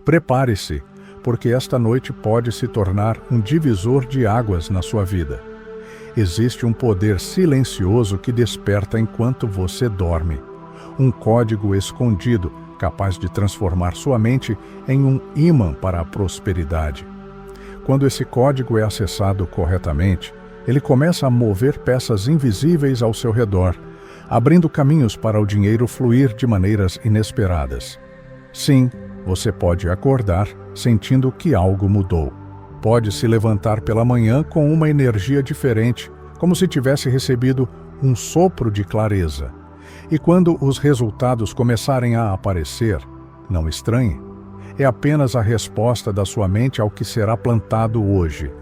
Prepare-se, porque esta noite pode se tornar um divisor de águas na sua vida. Existe um poder silencioso que desperta enquanto você dorme. Um código escondido capaz de transformar sua mente em um ímã para a prosperidade. Quando esse código é acessado corretamente, ele começa a mover peças invisíveis ao seu redor, abrindo caminhos para o dinheiro fluir de maneiras inesperadas. Sim, você pode acordar sentindo que algo mudou. Pode se levantar pela manhã com uma energia diferente, como se tivesse recebido um sopro de clareza. E quando os resultados começarem a aparecer, não estranhe. É apenas a resposta da sua mente ao que será plantado hoje.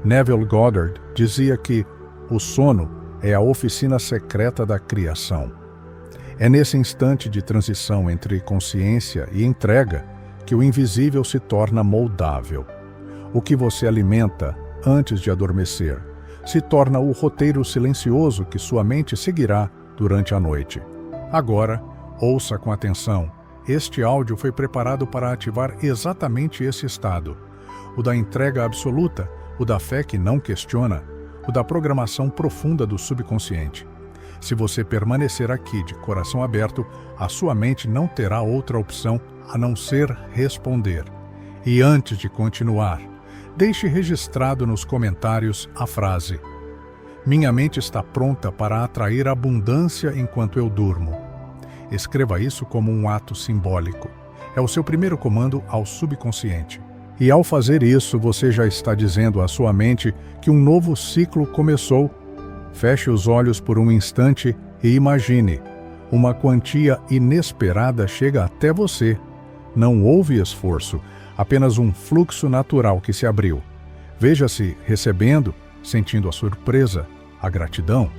Neville Goddard dizia que o sono é a oficina secreta da criação. É nesse instante de transição entre consciência e entrega que o invisível se torna moldável. O que você alimenta antes de adormecer se torna o roteiro silencioso que sua mente seguirá durante a noite. Agora, ouça com atenção. Este áudio foi preparado para ativar exatamente esse estado. O da entrega absoluta, o da fé que não questiona, o da programação profunda do subconsciente. Se você permanecer aqui de coração aberto, a sua mente não terá outra opção a não ser responder. E antes de continuar, deixe registrado nos comentários a frase: "Minha mente está pronta para atrair abundância enquanto eu durmo." Escreva isso como um ato simbólico. É o seu primeiro comando ao subconsciente. E ao fazer isso, você já está dizendo à sua mente que um novo ciclo começou. Feche os olhos por um instante e imagine. Uma quantia inesperada chega até você. Não houve esforço, apenas um fluxo natural que se abriu. Veja-se recebendo, sentindo a surpresa, a gratidão.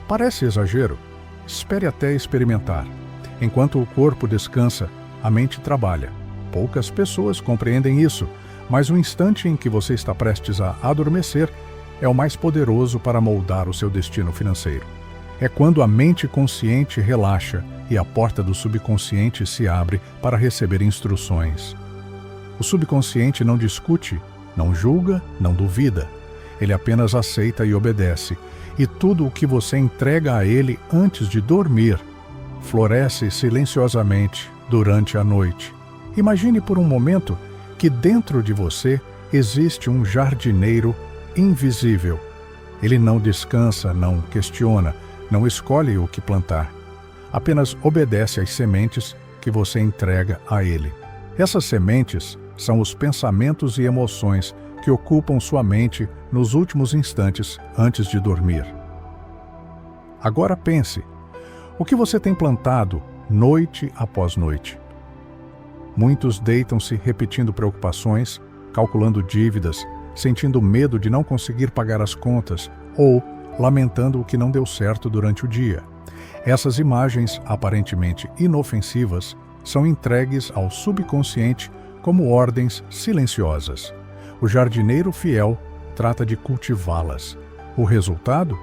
Parece exagero? Espere até experimentar. Enquanto o corpo descansa, a mente trabalha. Poucas pessoas compreendem isso, mas o instante em que você está prestes a adormecer é o mais poderoso para moldar o seu destino financeiro. É quando a mente consciente relaxa e a porta do subconsciente se abre para receber instruções. O subconsciente não discute, não julga, não duvida. Ele apenas aceita e obedece. E tudo o que você entrega a ele antes de dormir floresce silenciosamente durante a noite. Imagine por um momento que dentro de você existe um jardineiro invisível. Ele não descansa, não questiona, não escolhe o que plantar. Apenas obedece às sementes que você entrega a ele. Essas sementes são os pensamentos e emoções que ocupam sua mente nos últimos instantes antes de dormir. Agora pense, o que você tem plantado noite após noite? Muitos deitam-se repetindo preocupações, calculando dívidas, sentindo medo de não conseguir pagar as contas ou lamentando o que não deu certo durante o dia. Essas imagens, aparentemente inofensivas, são entregues ao subconsciente como ordens silenciosas. O jardineiro fiel trata de cultivá-las. O resultado?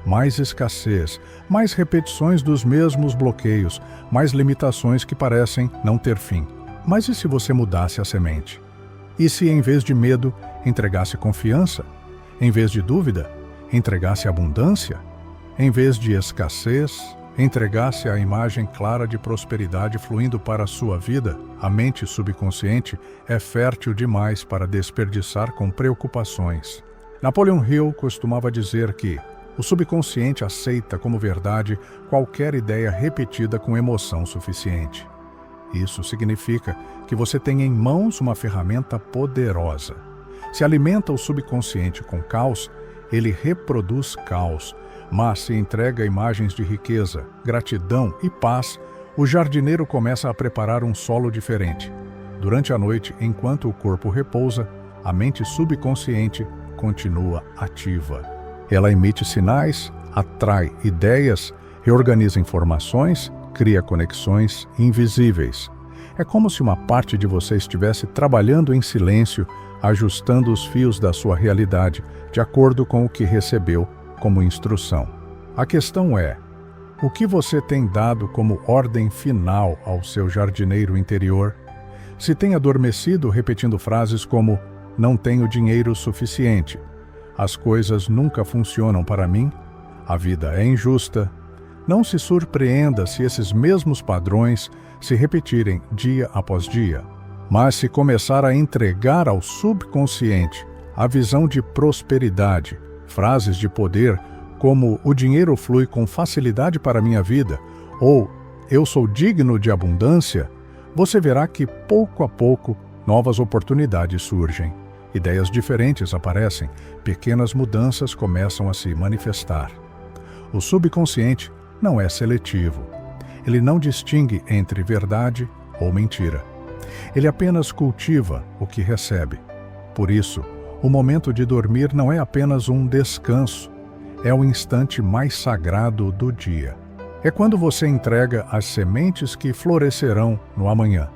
Mais escassez, mais repetições dos mesmos bloqueios, mais limitações que parecem não ter fim. Mas e se você mudasse a semente? E se, em vez de medo, entregasse confiança? Em vez de dúvida, entregasse abundância? Em vez de escassez, entregasse a imagem clara de prosperidade fluindo para a sua vida? A mente subconsciente é fértil demais para desperdiçar com preocupações. Napoleon Hill costumava dizer que o subconsciente aceita como verdade qualquer ideia repetida com emoção suficiente. Isso significa que você tem em mãos uma ferramenta poderosa. Se alimenta o subconsciente com caos, ele reproduz caos, mas se entrega imagens de riqueza, gratidão e paz, o jardineiro começa a preparar um solo diferente. Durante a noite, enquanto o corpo repousa, a mente subconsciente continua ativa. Ela emite sinais, atrai ideias, reorganiza informações, cria conexões invisíveis. É como se uma parte de você estivesse trabalhando em silêncio, ajustando os fios da sua realidade, de acordo com o que recebeu como instrução. A questão é, o que você tem dado como ordem final ao seu jardineiro interior? Se tem adormecido repetindo frases como "não tenho dinheiro suficiente", "as coisas nunca funcionam para mim", "a vida é injusta", não se surpreenda se esses mesmos padrões se repetirem dia após dia. Mas se começar a entregar ao subconsciente a visão de prosperidade, frases de poder como "o dinheiro flui com facilidade para a minha vida" ou "eu sou digno de abundância", você verá que pouco a pouco novas oportunidades surgem. Ideias diferentes aparecem, pequenas mudanças começam a se manifestar. O subconsciente não é seletivo. Ele não distingue entre verdade ou mentira. Ele apenas cultiva o que recebe. Por isso, o momento de dormir não é apenas um descanso, é o instante mais sagrado do dia. É quando você entrega as sementes que florescerão no amanhã.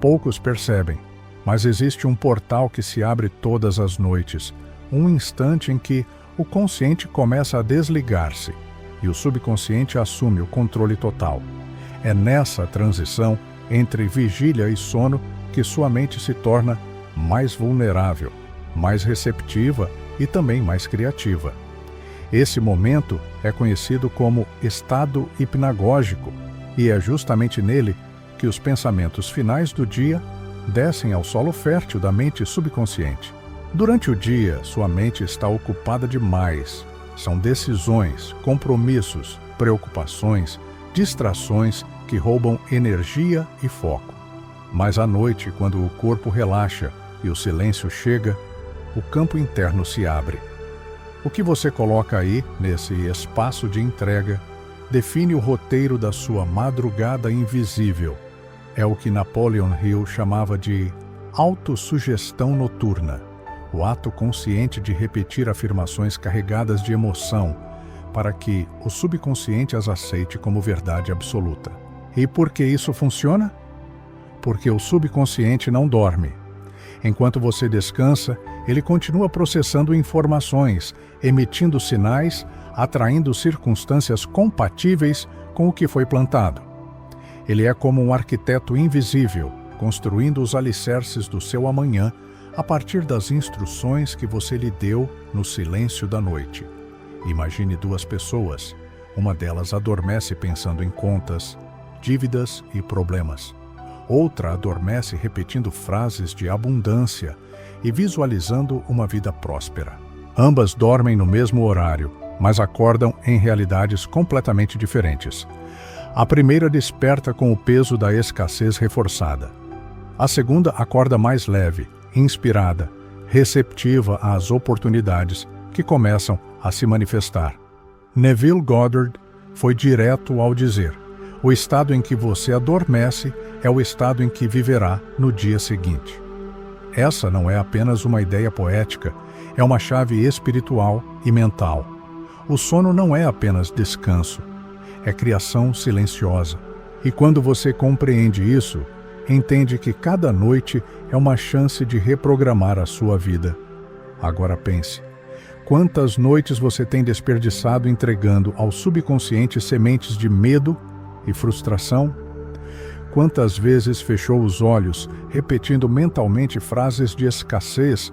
Poucos percebem, mas existe um portal que se abre todas as noites, um instante em que o consciente começa a desligar-se e o subconsciente assume o controle total. É nessa transição entre vigília e sono que sua mente se torna mais vulnerável, mais receptiva e também mais criativa. Esse momento é conhecido como estado hipnagógico e é justamente nele que os pensamentos finais do dia descem ao solo fértil da mente subconsciente. Durante o dia, sua mente está ocupada demais. São decisões, compromissos, preocupações, distrações que roubam energia e foco. Mas à noite, quando o corpo relaxa e o silêncio chega, o campo interno se abre. O que você coloca aí, nesse espaço de entrega, define o roteiro da sua madrugada invisível. É o que Napoleon Hill chamava de autossugestão noturna, o ato consciente de repetir afirmações carregadas de emoção, para que o subconsciente as aceite como verdade absoluta. E por que isso funciona? Porque o subconsciente não dorme. Enquanto você descansa, ele continua processando informações, emitindo sinais, atraindo circunstâncias compatíveis com o que foi plantado. Ele é como um arquiteto invisível, construindo os alicerces do seu amanhã a partir das instruções que você lhe deu no silêncio da noite. Imagine duas pessoas. Uma delas adormece pensando em contas, dívidas e problemas. Outra adormece repetindo frases de abundância e visualizando uma vida próspera. Ambas dormem no mesmo horário, mas acordam em realidades completamente diferentes. A primeira desperta com o peso da escassez reforçada. A segunda acorda mais leve, inspirada, receptiva às oportunidades que começam a se manifestar. Neville Goddard foi direto ao dizer: o estado em que você adormece é o estado em que viverá no dia seguinte. Essa não é apenas uma ideia poética, é uma chave espiritual e mental. O sono não é apenas descanso, é criação silenciosa. E quando você compreende isso, entende que cada noite é uma chance de reprogramar a sua vida. Agora pense, quantas noites você tem desperdiçado entregando ao subconsciente sementes de medo e frustração? Quantas vezes fechou os olhos, repetindo mentalmente frases de escassez,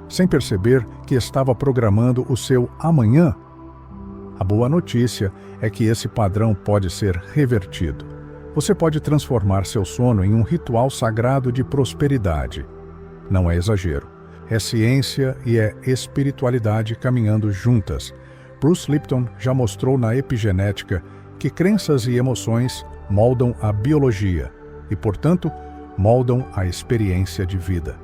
sem perceber que estava programando o seu amanhã? A boa notícia é que esse padrão pode ser revertido. Você pode transformar seu sono em um ritual sagrado de prosperidade. Não é exagero. É ciência e é espiritualidade caminhando juntas. Bruce Lipton já mostrou na epigenética que crenças e emoções moldam a biologia e, portanto, moldam a experiência de vida.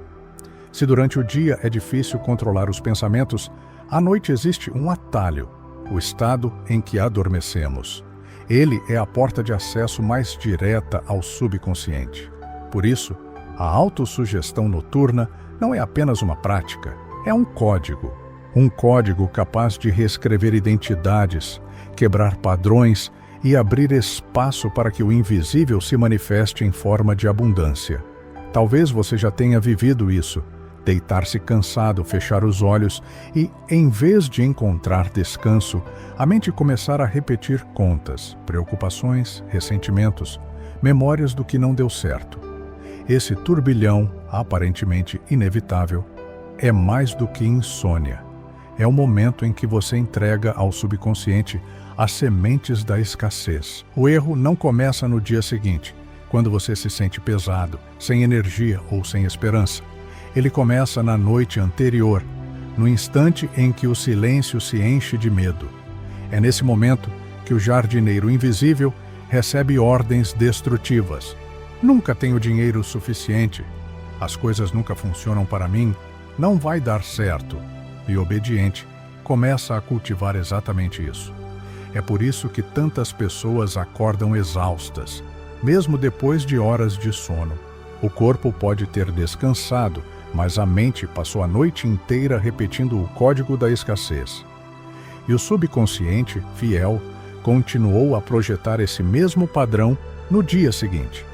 Se durante o dia é difícil controlar os pensamentos, à noite existe um atalho, o estado em que adormecemos. Ele é a porta de acesso mais direta ao subconsciente. Por isso, a autossugestão noturna não é apenas uma prática, é um código. Um código capaz de reescrever identidades, quebrar padrões e abrir espaço para que o invisível se manifeste em forma de abundância. Talvez você já tenha vivido isso, deitar-se cansado, fechar os olhos e, em vez de encontrar descanso, a mente começar a repetir contas, preocupações, ressentimentos, memórias do que não deu certo. Esse turbilhão, aparentemente inevitável, é mais do que insônia. É o momento em que você entrega ao subconsciente as sementes da escassez. O erro não começa no dia seguinte, quando você se sente pesado, sem energia ou sem esperança. Ele começa na noite anterior, no instante em que o silêncio se enche de medo. É nesse momento que o jardineiro invisível recebe ordens destrutivas. Nunca tenho dinheiro suficiente. As coisas nunca funcionam para mim. Não vai dar certo. E obediente começa a cultivar exatamente isso. É por isso que tantas pessoas acordam exaustas, mesmo depois de horas de sono. O corpo pode ter descansado, mas a mente passou a noite inteira repetindo o código da escassez. E o subconsciente, fiel, continuou a projetar esse mesmo padrão no dia seguinte.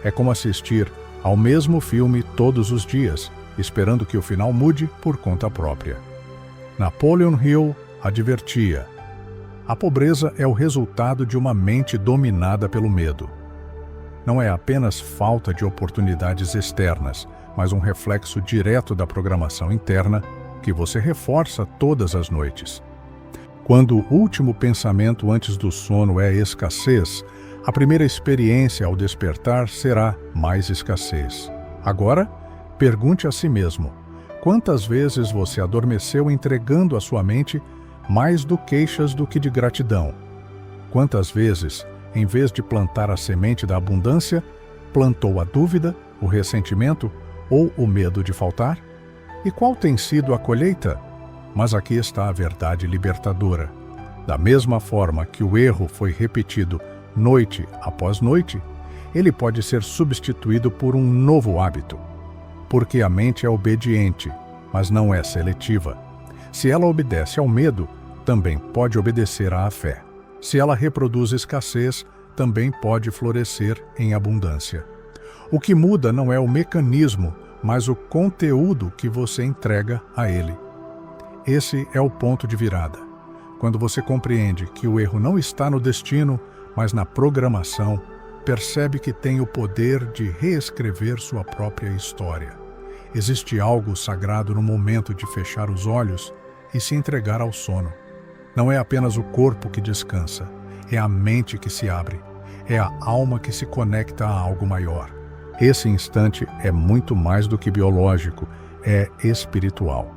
É como assistir ao mesmo filme todos os dias, esperando que o final mude por conta própria. Napoleon Hill advertia: a pobreza é o resultado de uma mente dominada pelo medo. Não é apenas falta de oportunidades externas, mas um reflexo direto da programação interna que você reforça todas as noites. Quando o último pensamento antes do sono é escassez, a primeira experiência ao despertar será mais escassez. Agora, pergunte a si mesmo: quantas vezes você adormeceu entregando à sua mente mais do queixas do que de gratidão? Quantas vezes, em vez de plantar a semente da abundância, plantou a dúvida, o ressentimento ou o medo de faltar? E qual tem sido a colheita? Mas aqui está a verdade libertadora. Da mesma forma que o erro foi repetido noite após noite, ele pode ser substituído por um novo hábito. Porque a mente é obediente, mas não é seletiva. Se ela obedece ao medo, também pode obedecer à fé. Se ela reproduz escassez, também pode florescer em abundância. O que muda não é o mecanismo, mas o conteúdo que você entrega a ele. Esse é o ponto de virada. Quando você compreende que o erro não está no destino, mas na programação, percebe que tem o poder de reescrever sua própria história. Existe algo sagrado no momento de fechar os olhos e se entregar ao sono. Não é apenas o corpo que descansa, é a mente que se abre, é a alma que se conecta a algo maior. Esse instante é muito mais do que biológico, é espiritual.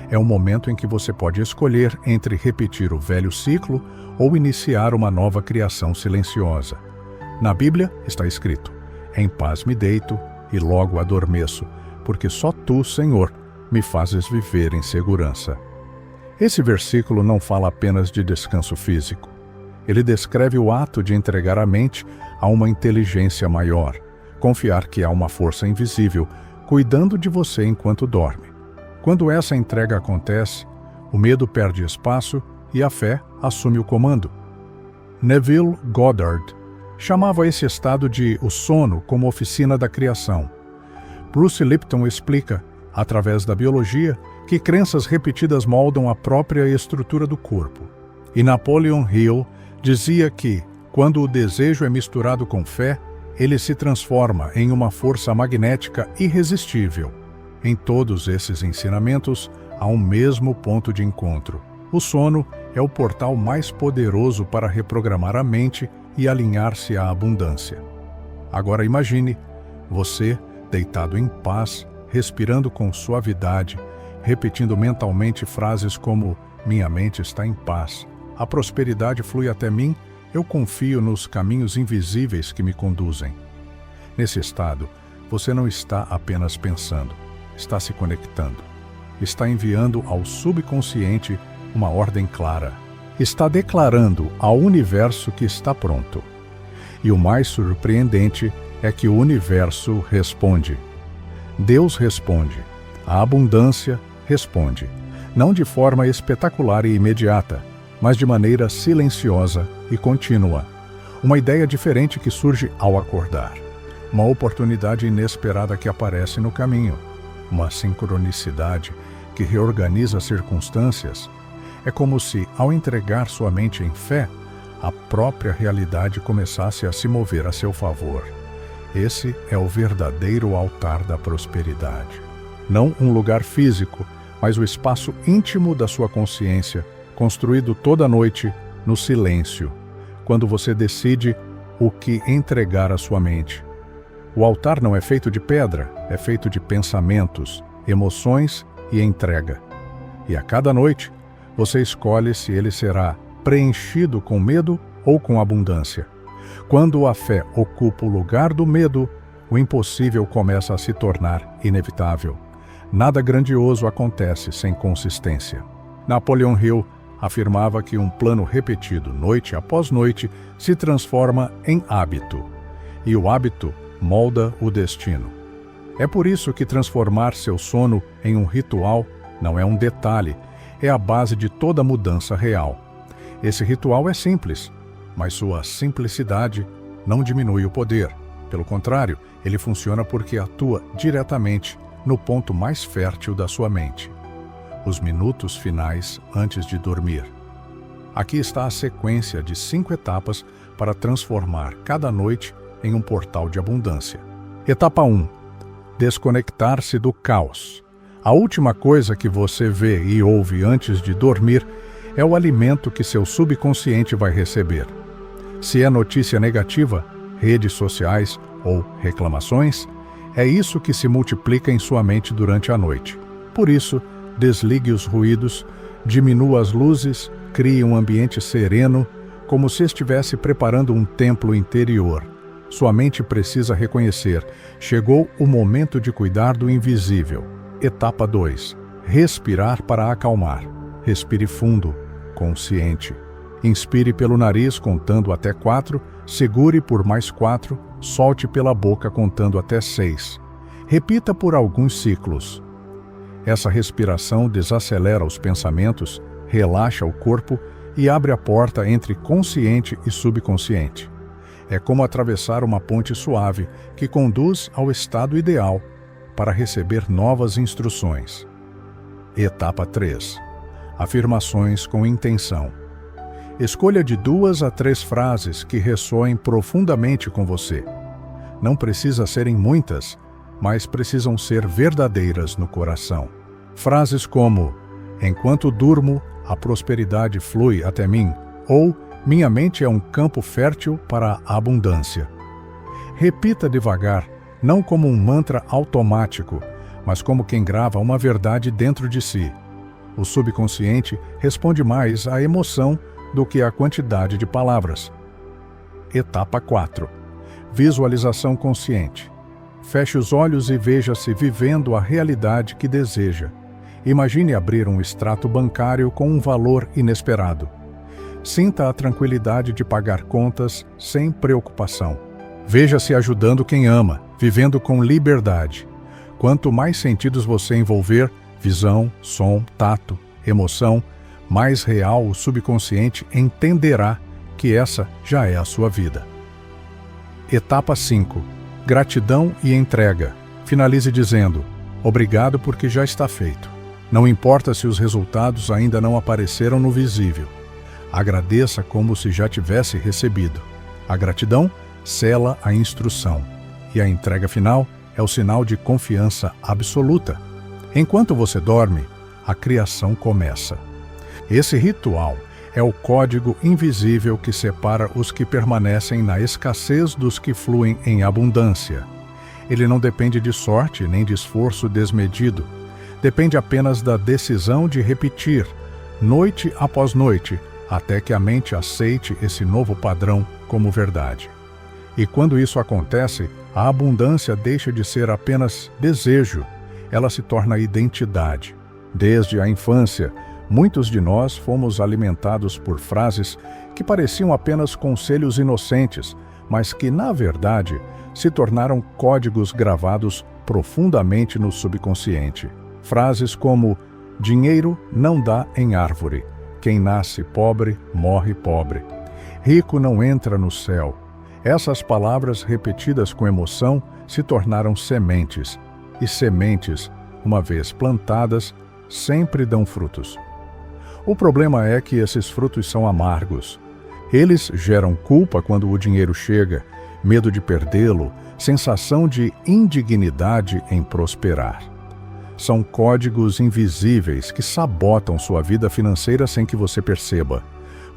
É um momento em que você pode escolher entre repetir o velho ciclo ou iniciar uma nova criação silenciosa. Na Bíblia está escrito: em paz me deito e logo adormeço, porque só tu, Senhor, me fazes viver em segurança. Esse versículo não fala apenas de descanso físico. Ele descreve o ato de entregar a mente a uma inteligência maior, confiar que há uma força invisível cuidando de você enquanto dorme. Quando essa entrega acontece, o medo perde espaço e a fé assume o comando. Neville Goddard chamava esse estado de o sono como oficina da criação. Bruce Lipton explica, através da biologia, que crenças repetidas moldam a própria estrutura do corpo. E Napoleon Hill dizia que, quando o desejo é misturado com fé, ele se transforma em uma força magnética irresistível. Em todos esses ensinamentos, há um mesmo ponto de encontro. O sono é o portal mais poderoso para reprogramar a mente e alinhar-se à abundância. Agora imagine você deitado em paz, respirando com suavidade, repetindo mentalmente frases como: minha mente está em paz, a prosperidade flui até mim, eu confio nos caminhos invisíveis que me conduzem. Nesse estado, você não está apenas pensando, está se conectando. Está enviando ao subconsciente uma ordem clara. Está declarando ao universo que está pronto. E o mais surpreendente é que o universo responde. Deus responde. A abundância responde. Não de forma espetacular e imediata, mas de maneira silenciosa e contínua. Uma ideia diferente que surge ao acordar. Uma oportunidade inesperada que aparece no caminho. Uma sincronicidade que reorganiza as circunstâncias. É como se, ao entregar sua mente em fé, a própria realidade começasse a se mover a seu favor. Esse é o verdadeiro altar da prosperidade. Não um lugar físico, mas o espaço íntimo da sua consciência, construído toda noite no silêncio, quando você decide o que entregar à sua mente. O altar não é feito de pedra, é feito de pensamentos, emoções e entrega. E a cada noite, você escolhe se ele será preenchido com medo ou com abundância. Quando a fé ocupa o lugar do medo, o impossível começa a se tornar inevitável. Nada grandioso acontece sem consistência. Napoleon Hill afirmava que um plano repetido noite após noite se transforma em hábito, e o hábito molda o destino. É por isso que transformar seu sono em um ritual não é um detalhe, é a base de toda mudança real. Esse ritual é simples, mas sua simplicidade não diminui o poder. Pelo contrário, ele funciona porque atua diretamente no ponto mais fértil da sua mente, os minutos finais antes de dormir. Aqui está a sequência de 5 etapas para transformar cada noite em um portal de abundância. Etapa 1. Desconectar-se do caos. A última coisa que você vê e ouve antes de dormir é o alimento que seu subconsciente vai receber. Se é notícia negativa, redes sociais ou reclamações, é isso que se multiplica em sua mente durante a noite. Por isso, desligue os ruídos, diminua as luzes, crie um ambiente sereno, como se estivesse preparando um templo interior. Sua mente precisa reconhecer: chegou o momento de cuidar do invisível. Etapa 2. Respirar para acalmar. Respire fundo, consciente. Inspire pelo nariz contando até 4, segure por mais 4, solte pela boca contando até 6. Repita por alguns ciclos. Essa respiração desacelera os pensamentos, relaxa o corpo e abre a porta entre consciente e subconsciente. É como atravessar uma ponte suave que conduz ao estado ideal para receber novas instruções. Etapa 3. Afirmações com intenção. Escolha de 2 a 3 frases que ressoem profundamente com você. Não precisa serem muitas, mas precisam ser verdadeiras no coração. Frases como: enquanto durmo, a prosperidade flui até mim, ou minha mente é um campo fértil para a abundância. Repita devagar, não como um mantra automático, mas como quem grava uma verdade dentro de si. O subconsciente responde mais à emoção do que à quantidade de palavras. Etapa 4. Visualização consciente. Feche os olhos e veja-se vivendo a realidade que deseja. Imagine abrir um extrato bancário com um valor inesperado. Sinta a tranquilidade de pagar contas sem preocupação. Veja-se ajudando quem ama, vivendo com liberdade. Quanto mais sentidos você envolver, visão, som, tato, emoção, mais real o subconsciente entenderá que essa já é a sua vida. Etapa 5. Gratidão e entrega. Finalize dizendo: obrigado porque já está feito. Não importa se os resultados ainda não apareceram no visível. Agradeça como se já tivesse recebido. A gratidão sela a instrução, e a entrega final é o sinal de confiança absoluta. Enquanto você dorme, a criação começa. Esse ritual é o código invisível que separa os que permanecem na escassez dos que fluem em abundância. Ele não depende de sorte nem de esforço desmedido. Depende apenas da decisão de repetir, noite após noite, até que a mente aceite esse novo padrão como verdade. E quando isso acontece, a abundância deixa de ser apenas desejo, ela se torna identidade. Desde a infância, muitos de nós fomos alimentados por frases que pareciam apenas conselhos inocentes, mas que, na verdade, se tornaram códigos gravados profundamente no subconsciente. Frases como: dinheiro não dá em árvore, quem nasce pobre, morre pobre. Rico não entra no céu. Essas palavras repetidas com emoção se tornaram sementes, e sementes, uma vez plantadas, sempre dão frutos. O problema é que esses frutos são amargos. Eles geram culpa quando o dinheiro chega, medo de perdê-lo, sensação de indignidade em prosperar. São códigos invisíveis que sabotam sua vida financeira sem que você perceba.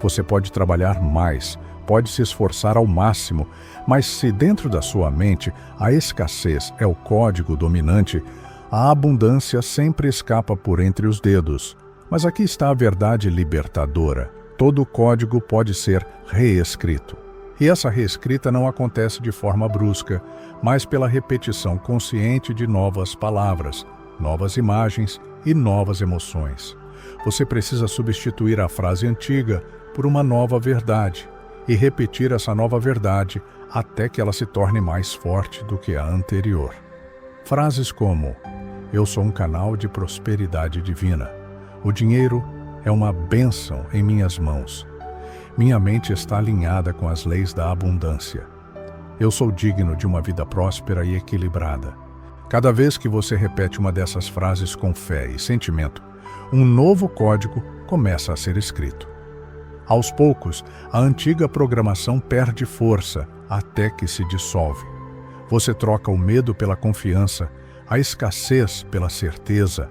Você pode trabalhar mais, pode se esforçar ao máximo, mas se dentro da sua mente a escassez é o código dominante, a abundância sempre escapa por entre os dedos. Mas aqui está a verdade libertadora. Todo código pode ser reescrito. E essa reescrita não acontece de forma brusca, mas pela repetição consciente de novas palavras, novas imagens e novas emoções. Você precisa substituir a frase antiga por uma nova verdade e repetir essa nova verdade até que ela se torne mais forte do que a anterior. Frases como: eu sou um canal de prosperidade divina. O dinheiro é uma bênção em minhas mãos. Minha mente está alinhada com as leis da abundância. Eu sou digno de uma vida próspera e equilibrada. Cada vez que você repete uma dessas frases com fé e sentimento, um novo código começa a ser escrito. Aos poucos, a antiga programação perde força até que se dissolve. Você troca o medo pela confiança, a escassez pela certeza,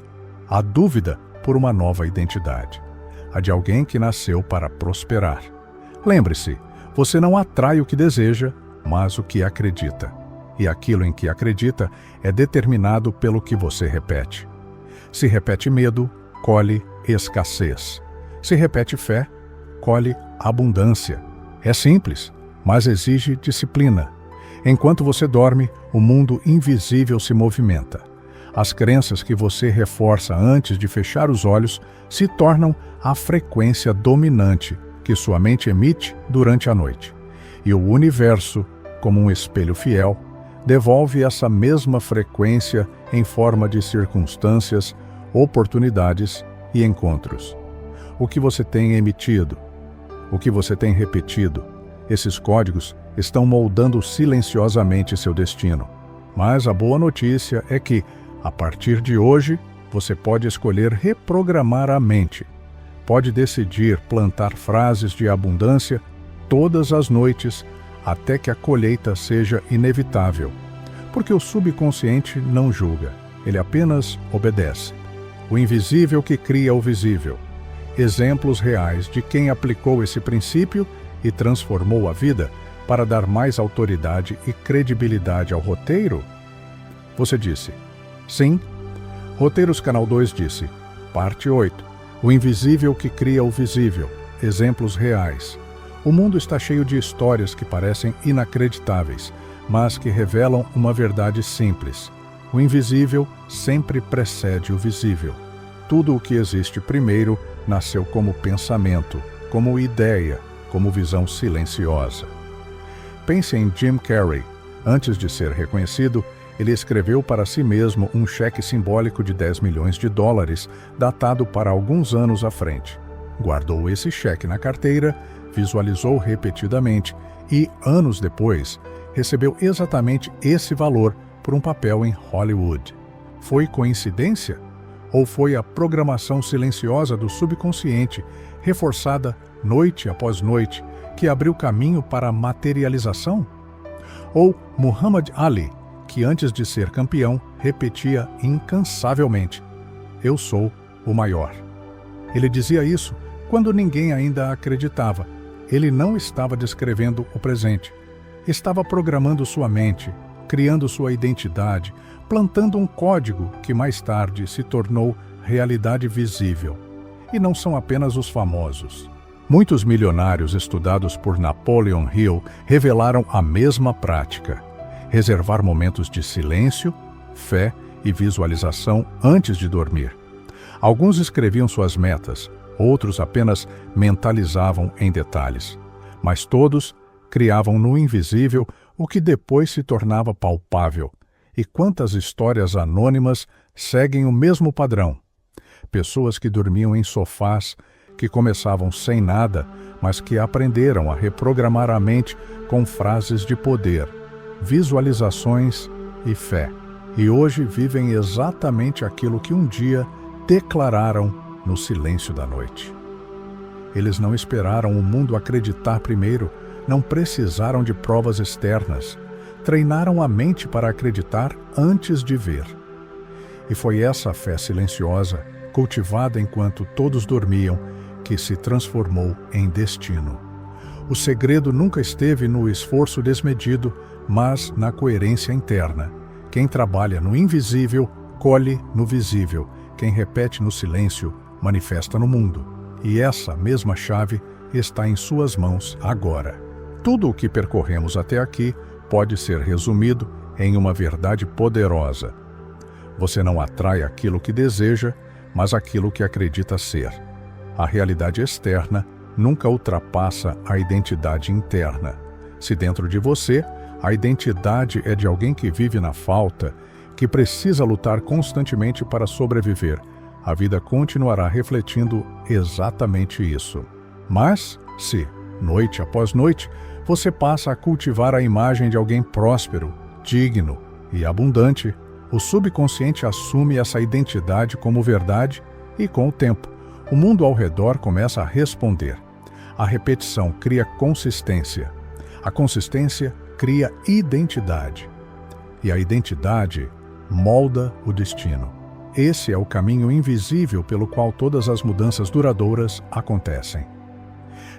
a dúvida por uma nova identidade, a de alguém que nasceu para prosperar. Lembre-se, você não atrai o que deseja, mas o que acredita. E aquilo em que acredita é determinado pelo que você repete. Se repete medo, colhe escassez. Se repete fé, colhe abundância. É simples, mas exige disciplina. Enquanto você dorme, o mundo invisível se movimenta. As crenças que você reforça antes de fechar os olhos se tornam a frequência dominante que sua mente emite durante a noite. E o universo, como um espelho fiel, devolve essa mesma frequência em forma de circunstâncias, oportunidades e encontros. O que você tem emitido, o que você tem repetido, esses códigos estão moldando silenciosamente seu destino. Mas a boa notícia é que, a partir de hoje, você pode escolher reprogramar a mente. Pode decidir plantar frases de abundância todas as noites até que a colheita seja inevitável. Porque o subconsciente não julga, ele apenas obedece. O invisível que cria o visível. Exemplos reais de quem aplicou esse princípio e transformou a vida para dar mais autoridade e credibilidade ao roteiro? Você disse: sim. Roteiros Canal 2 disse: parte 8. O invisível que cria o visível. Exemplos reais. O mundo está cheio de histórias que parecem inacreditáveis, mas que revelam uma verdade simples. O invisível sempre precede o visível. Tudo o que existe primeiro nasceu como pensamento, como ideia, como visão silenciosa. Pense em Jim Carrey. Antes de ser reconhecido, ele escreveu para si mesmo um cheque simbólico de $10 milhões, datado para alguns anos à frente. Guardou esse cheque na carteira, visualizou repetidamente e, anos depois, recebeu exatamente esse valor por um papel em Hollywood. Foi coincidência? Ou foi a programação silenciosa do subconsciente, reforçada noite após noite, que abriu caminho para a materialização? Ou Muhammad Ali, que antes de ser campeão, repetia incansavelmente: eu sou o maior. Ele dizia isso quando ninguém ainda acreditava. Ele não estava descrevendo o presente. Estava programando sua mente, criando sua identidade, plantando um código que mais tarde se tornou realidade visível. E não são apenas os famosos. Muitos milionários estudados por Napoleon Hill revelaram a mesma prática: reservar momentos de silêncio, fé e visualização antes de dormir. Alguns escreviam suas metas, outros apenas mentalizavam em detalhes. Mas todos criavam no invisível o que depois se tornava palpável. E quantas histórias anônimas seguem o mesmo padrão? Pessoas que dormiam em sofás, que começavam sem nada, mas que aprenderam a reprogramar a mente com frases de poder, visualizações e fé. E hoje vivem exatamente aquilo que um dia declararam no silêncio da noite. Eles não esperaram o mundo acreditar primeiro, não precisaram de provas externas. treinaram a mente para acreditar antes de ver. E foi essa fé silenciosa, cultivada enquanto todos dormiam, que se transformou em destino. O segredo nunca esteve no esforço desmedido, mas na coerência interna. Quem trabalha no invisível, colhe no visível. Quem repete no silêncio, manifesta no mundo. E essa mesma chave está em suas mãos agora. Tudo o que percorremos até aqui pode ser resumido em uma verdade poderosa. Você não atrai aquilo que deseja, mas aquilo que acredita ser. A realidade externa nunca ultrapassa a identidade interna. Se dentro de você, a identidade é de alguém que vive na falta, que precisa lutar constantemente para sobreviver, a vida continuará refletindo exatamente isso. Mas, se, noite após noite, você passa a cultivar a imagem de alguém próspero, digno e abundante, o subconsciente assume essa identidade como verdade e, com o tempo, o mundo ao redor começa a responder. A repetição cria consistência. A consistência cria identidade. E a identidade molda o destino. Esse é o caminho invisível pelo qual todas as mudanças duradouras acontecem.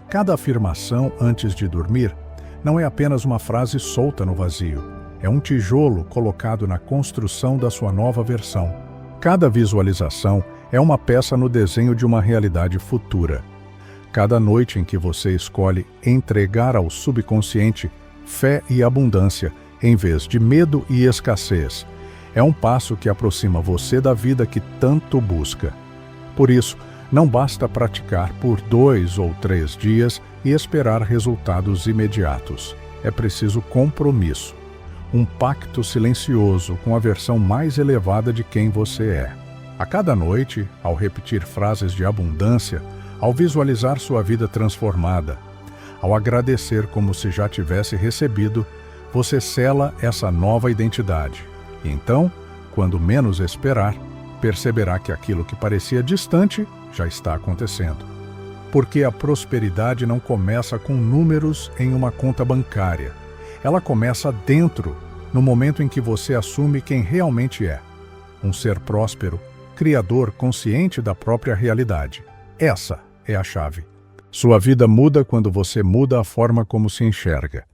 Cada afirmação antes de dormir não é apenas uma frase solta no vazio. É um tijolo colocado na construção da sua nova versão. Cada visualização é uma peça no desenho de uma realidade futura. Cada noite em que você escolhe entregar ao subconsciente fé e abundância, em vez de medo e escassez, é um passo que aproxima você da vida que tanto busca. Por isso, não basta praticar por 2 ou 3 dias e esperar resultados imediatos. É preciso compromisso. Um pacto silencioso com a versão mais elevada de quem você é. A cada noite, ao repetir frases de abundância, ao visualizar sua vida transformada, ao agradecer como se já tivesse recebido, você sela essa nova identidade. E então, quando menos esperar, perceberá que aquilo que parecia distante já está acontecendo. Porque a prosperidade não começa com números em uma conta bancária. Ela começa dentro, no momento em que você assume quem realmente é. Um ser próspero, criador consciente da própria realidade. Essa é a chave. Sua vida muda quando você muda a forma como se enxerga.